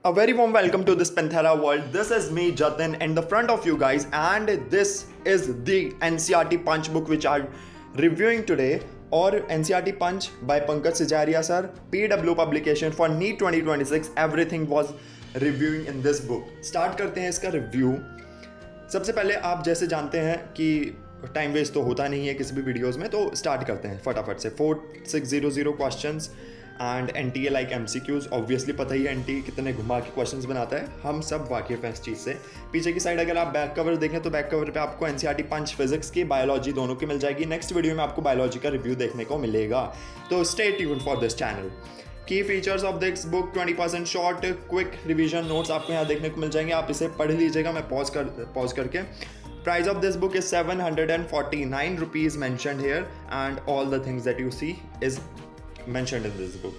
A very warm welcome to this Panthera world. This is me, Jatin, in the front of you guys, and this is the NCERT Punch book which I'm reviewing today. Or NCERT Punch by Pankaj Sijaria sir, PW publication for NEET 2026. Everything was reviewing in this book. Start करते हैं इसका review. सबसे पहले आप जैसे जानते हैं कि टाइम वेस्ट तो होता नहीं है किसी भी वीडियोस में, तो स्टार्ट करते हैं फटाफट से. 4600 questions and NTA like MCQs. Obviously पता ही है NTA कितने घुमा के क्वेश्चंस बनाता है, हम सब वाकिफ हैं इस चीज़ से. पीछे की साइड अगर आप बैक कवर देखें तो बैक कवर पे आपको NCERT पंच फिजिक्स की, बायोलॉजी दोनों की मिल जाएगी. नेक्स्ट वीडियो में आपको बायोलॉजी का रिव्यू देखने को मिलेगा, तो stay tuned for this channel. Key features of this book 20% short quick revision notes आपको यहाँ देखने को मिल जाएंगे. आप इसे पढ़ लीजिएगा, मैं पॉज करके. Price of this book is 749 rupees mentioned here, and all the things that you see is mentioned in this book.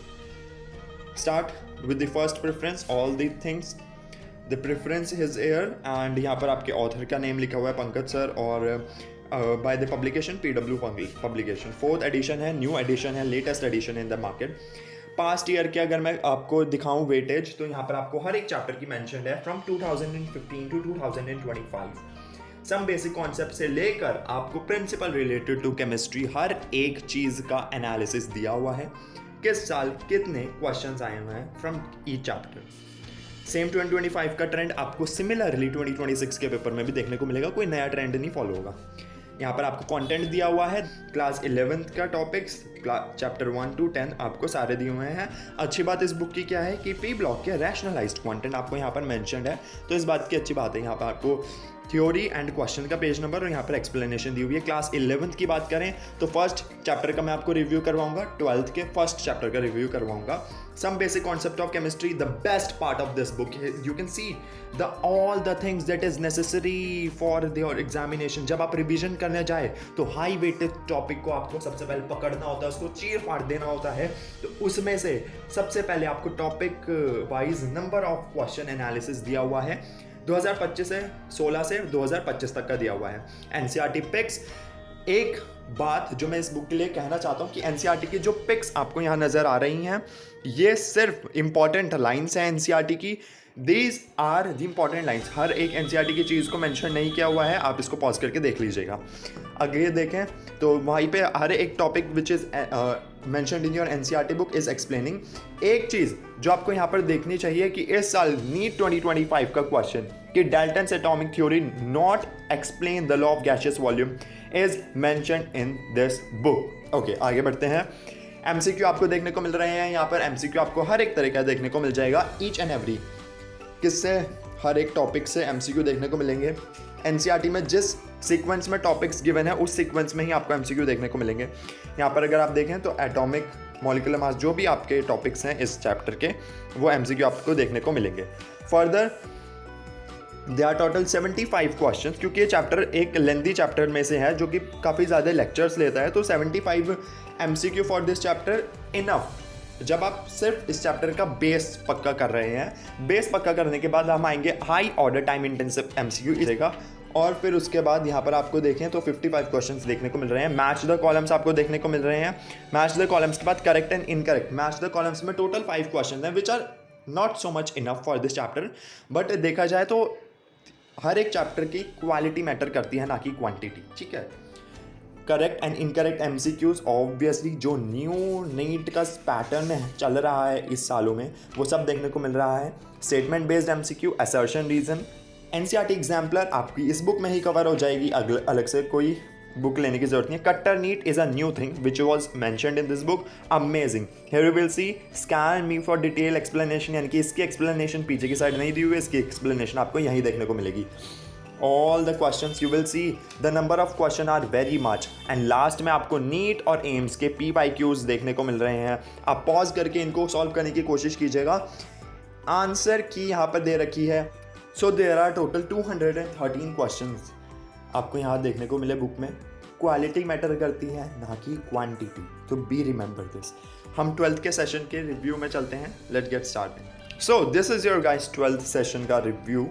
Start with the first preference. All the things, the preference is here, and यहाँ पर आपके author का name लिखा हुआ है Pankaj sir, और by the publication PW publication. 4th edition है, new edition है, latest edition in the market. Past year के अगर मैं आपको दिखाऊं वेटेज, तो यहाँ पर आपको हर एक चैप्टर की मेंशन है from 2015 to 2025. Some basic concept से लेकर आपको प्रिंसिपल रिलेटेड टू केमिस्ट्री हर एक चीज़ का एनालिसिस दिया हुआ है. किस साल कितने क्वेश्चंस आए हुए हैं फ्रॉम ईच चैप्टर. सेम 2025 का ट्रेंड आपको सिमिलरली 2026 के पेपर में भी देखने को मिलेगा. कोई नया ट्रेंड नहीं फॉलो होगा. यहाँ पर आपको कंटेंट दिया हुआ है. क्लास 11th का टॉपिक्स चैप्टर 1 to 10 आपको सारे दिए हुए हैं. अच्छी बात इस बुक की क्या है कि पी ब्लॉक के रैशनलाइज्ड कंटेंट आपको यहाँ पर मेंशन्ड है, तो इस बात की अच्छी बात है. यहाँ पर आपको थ्योरी एंड क्वेश्चन का पेज नंबर और यहाँ पर एक्सप्लेनेशन दी हुई है. क्लास 11th की बात करें तो फर्स्ट चैप्टर का मैं आपको रिव्यू करवाऊंगा, 12th के फर्स्ट चैप्टर का रिव्यू करवाऊंगा. Some basic concept of chemistry. The best part of this book, you can see the all the things that is necessary for your examination. जब आप revision करने जाए तो हाई वेटेड टॉपिक को आपको सबसे पहले पकड़ना होता है, उसको चीर फाड़ देना होता है. तो उसमें से सबसे पहले आपको topic wise number of question analysis दिया हुआ है. 2025 से 16 से 2025 तक का दिया हुआ है. NCERT picks. एक बात जो मैं इस बुक के लिए कहना चाहता हूँ कि NCERT की जो पिक्स आपको यहाँ नज़र आ रही हैं, ये सिर्फ इंपॉर्टेंट लाइन्स हैं NCERT की. These are the important lines. हर एक NCERT की चीज़ को मेंशन नहीं किया हुआ है, आप इसको पॉज करके देख लीजिएगा. आगे देखें तो वहीं पे हर एक topic which is mentioned in your NCERT book is explaining. एक चीज़ जो आपको यहाँ पर देखनी चाहिए कि इस साल नीट 2025 का क्वेश्चन कि Dalton's atomic theory not explain the law of gaseous volume is mentioned in this book. Okay, आगे बढ़ते हैं. MCQ आपको देखने को मिल रहे हैं. यहाँ पर MCQ आपको हर एक तरह का देखने को मिल जाएगा. ईच एंड एवरी किससे, हर एक टॉपिक से MCQ देखने को मिलेंगे. NCERT में जिस सीक्वेंस में टॉपिक्स गिवन है उस सीक्वेंस में ही आपको MCQ देखने को मिलेंगे. यहाँ पर अगर आप देखें तो एटॉमिक, मॉलिक्यूलर मास, जो भी आपके टॉपिक्स हैं इस चैप्टर के, वो MCQ आपको देखने को मिलेंगे. Further they are total 75 question, क्योंकि ये चैप्टर एक लेंथी चैप्टर में से है जो कि काफ़ी ज़्यादा लेक्चर्स लेता है, तो 75 MCQ for this chapter enough. जब आप सिर्फ इस चैप्टर का बेस पक्का कर रहे हैं, बेस पक्का करने के बाद हम आएंगे high order time intensive MCQ इसेगा. और फिर उसके बाद यहाँ पर आपको देखें तो 55 क्वेश्चंस देखने को मिल रहे हैं. मैच द कॉलम्स आपको देखने को मिल रहे हैं. मैच द कॉलम्स के बाद correct and incorrect. Match the columns में टोटल 5 क्वेश्चन हैं which are not so much enough for this chapter. But देखा जाए तो हर एक चैप्टर की क्वालिटी मैटर करती है, ना कि क्वांटिटी. ठीक है. Correct and incorrect MCQs obviously जो न्यू नीट का पैटर्न चल रहा है इस सालों में, वो सब देखने को मिल रहा है. Statement based MCQ, assertion reason. NCERT exemplar आपकी इस बुक में ही कवर हो जाएगी, अलग से कोई बुक लेने की जरूरत नहीं है. Kattar NEET is a new thing which was mentioned in this book. Amazing. Here you will see scan me for detail explanation, यानी कि इसकी एक्सप्लेनेशन पीछे की साइड नहीं दी हुई है, इसकी एक्सप्लेनेशन आपको यहीं देखने को मिलेगी. All the questions you will see, the number of question are very much. And last में आपको नीट और एम्स के PYQs देखने को मिल रहे हैं. आप पॉज करके इनको सॉल्व करने की कोशिश कीजिएगा. आंसर की यहाँ पर दे रखी है. So there are total 213 questions आपको यहाँ देखने को मिले बुक में. क्वालिटी मैटर करती है, ना कि क्वांटिटी, तो बी रिमेंबर दिस. हम 12th के सेशन के रिव्यू में चलते हैं. Let's get started. So this is your guys 12th session का रिव्यू.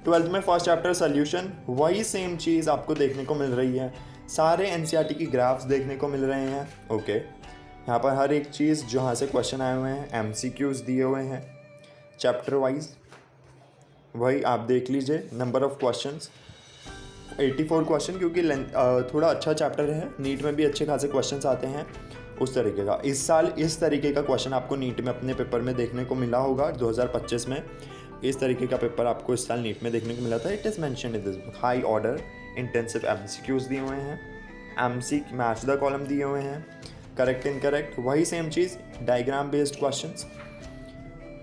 12th में फर्स्ट चैप्टर सोल्यूशन, वही सेम चीज़ आपको देखने को मिल रही है. सारे NCERT की ग्राफ्स देखने को मिल रहे हैं. ओके, यहाँ पर हर एक चीज़ जहाँ से क्वेश्चन आए हुए हैं, MCQs दिए हुए हैं. चैप्टर वाइज वही आप देख लीजिए। नंबर ऑफ क्वेश्चंस 84 क्वेश्चन, क्योंकि थोड़ा अच्छा चैप्टर है, नीट में भी अच्छे खासे क्वेश्चंस आते हैं उस तरीके का। इस साल इस तरीके का क्वेश्चन आपको नीट में अपने पेपर में देखने को मिला होगा। 2025 में इस तरीके का पेपर आपको इस साल नीट में देखने को मिला था। It is mentioned in this book. High order intensive MCQs दिए हुए हैं, MC मैच द कॉलम दिए हुए हैं, करेक्ट इनकरेक्ट वही सेम चीज़, डायग्राम बेस्ड क्वेश्चंस,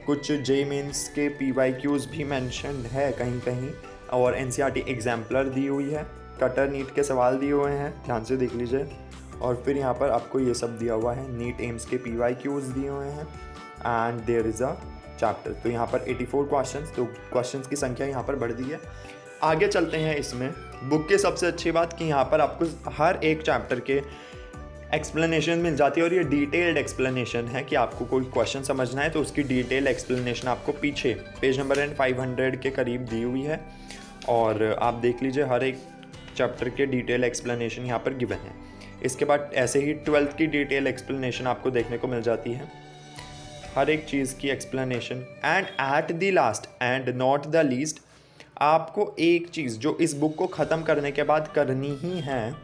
कुछ जे मीन्स के PYQs भी मेंशन्ड है कहीं कहीं, और NCERT एग्जाम्पलर दी हुई है, कटर नीट के सवाल दिए हुए हैं, ध्यान से देख लीजिए। और फिर यहाँ पर आपको ये सब दिया हुआ है, नीट एम्स के PYQs दिए हुए हैं, and there is a chapter. तो यहाँ पर 84 क्वेश्चंस, तो क्वेश्चंस की संख्या यहाँ पर बढ़ दी है। आगे चलते हैं। इसमें बुक की सबसे अच्छी बात कि यहाँ पर आपको हर एक चैप्टर के एक्सप्लेनेशन मिल जाती है, और ये डिटेल्ड एक्सप्लेनेशन है कि आपको कोई क्वेश्चन समझना है तो उसकी डिटेल एक्सप्लेनेशन आपको पीछे पेज नंबर 500 के करीब दी हुई है, और आप देख लीजिए हर एक चैप्टर के डिटेल एक्सप्लेनेशन यहाँ पर गिवन है। इसके बाद ऐसे ही 12th की डिटेल एक्सप्लेनेशन आपको देखने को मिल जाती है, हर एक चीज़ की explanation. And eight the last and not the least, आपको एक चीज़ जो इस बुक को ख़त्म करने के बाद करनी ही है,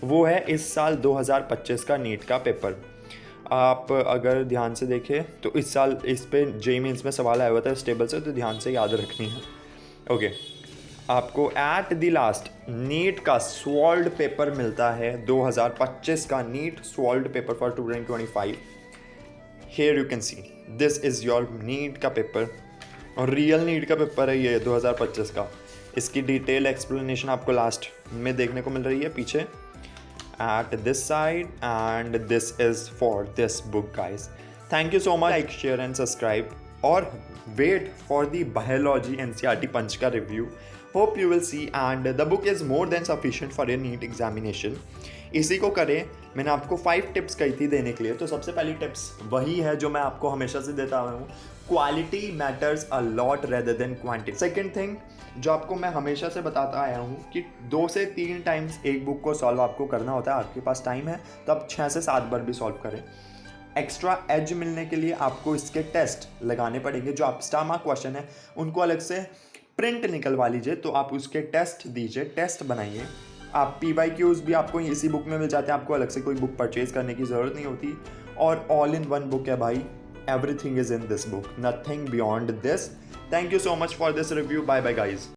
वो है इस साल 2025 का नीट का पेपर। आप अगर ध्यान से देखें तो इस साल इस पे जे मीन्स में सवाल आया हुआ था स्टेबल से, तो ध्यान से याद रखनी है। ओके, आपको एट द लास्ट नीट का सॉल्व्ड पेपर मिलता है, 2025 का NEET solved paper for 2025। Here you can see this is your NEET का पेपर, और रियल नीट का पेपर है ये 2025 का। इसकी डिटेल एक्सप्लेनेशन आपको लास्ट में देखने को मिल रही है पीछे at this side, and this is for this book guys. Thank you so much. Like, share and subscribe, और wait for the biology NCERT punch का review. Hope you will see, and the book is more than sufficient for your NEET examination. इसी को करें। मैंने आपको 5 tips कही थी देने के लिए, तो सबसे पहली टिप्स वही है जो मैं आपको हमेशा से देता हुआ हूँ, quality matters a lot rather than quantity. Second thing जो आपको मैं हमेशा से बताता आया हूँ कि 2 से 3 टाइम्स एक बुक को सॉल्व आपको करना होता है। आपके पास टाइम है तो आप 6 से 7 बार भी सॉल्व करें। एक्स्ट्रा एज मिलने के लिए आपको इसके टेस्ट लगाने पड़ेंगे। जो आप स्टार मार्क क्वेश्चन है उनको अलग से प्रिंट निकलवा लीजिए, तो आप उसके टेस्ट दीजिए, टेस्ट बनाइए। आप PYQs भी आपको इसी बुक में मिल जाते हैं, आपको अलग से कोई बुक परचेज करने की ज़रूरत नहीं होती, और ऑल इन वन बुक है भाई। Everything is in this book, nothing beyond this. Thank you so much for this review. Bye bye guys.